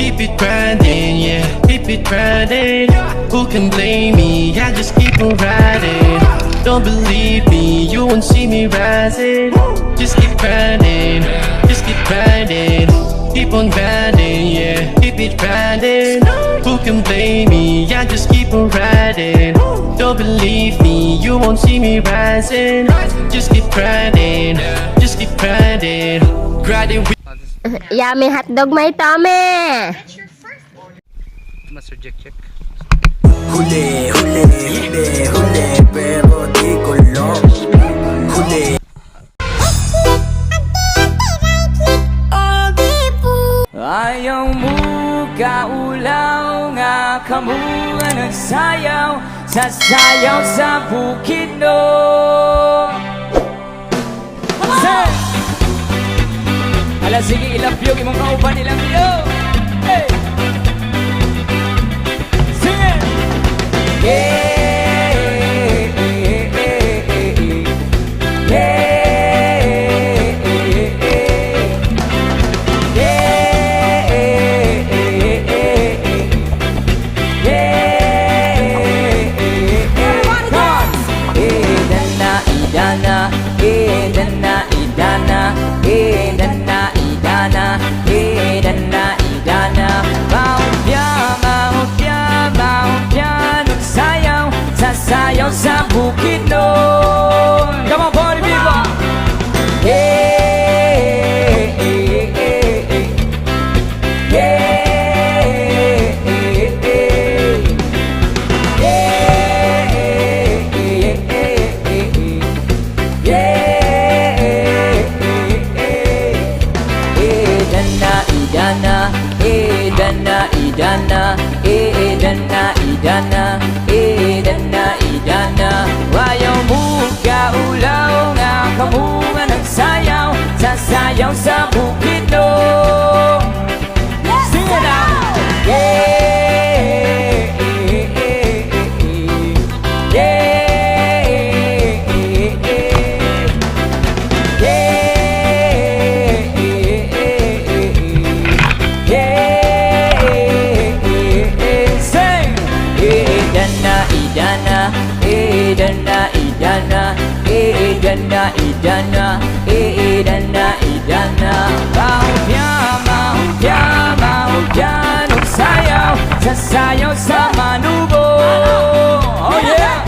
keep it grinding, yeah, keep it grinding. Who can blame me? I just keep on riding. Don't believe me, you won't see me rising. Just keep grinding, just keep grinding. Keep on grinding, yeah, keep it grinding. Who can blame me? I just keep on riding. Don't believe me, you won't see me rising. Just keep grinding, just keep grinding. Grinding. Yummy hotdog, may tome. Master check. Huli, huli, huli, huli, pero di ko lang. Huli. Ayaw mo kaulaw nga kamu nga nagsayaw sa sayaw sa bukid no. Ala sige ilapyog imong kauban ilang iyo. Hey. Sing it. Yeah. Sayaw sa bukid nun. Come on, party people. Hey, hey, hey, hey. Hey, hey, hey. Hey, hey, hey, hey. Idana, idana, idana, idana, idana, idana, idana, idana. Ayaw mo kaulaw nga kamu nga nagsayaw sa sayaw sa bukid no. Sing it out. Yeah, idana, idana, idana, idana, idana, idana. Mahupya, nagsayaw sa sayaw sa manubo. Oh yeah.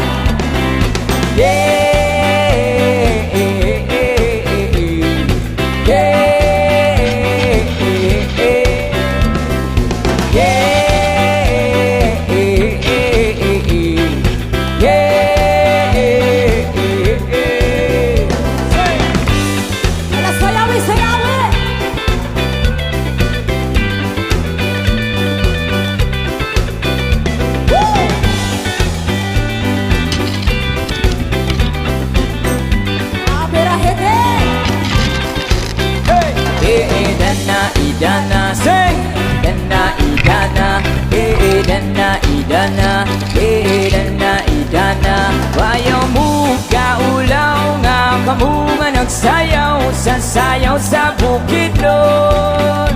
Idana, sing! Idana, idana, idana, idana, idana, idana. Ayaw mo kaulaw nga kamu nga nagsayaw sa sayaw sa bukid nun.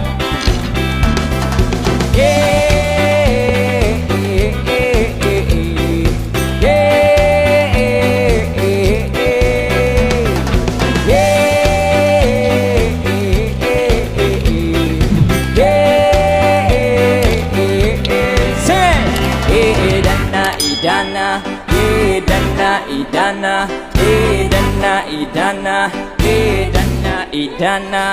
Idana, idana, idana, idana, idana, idana, idana.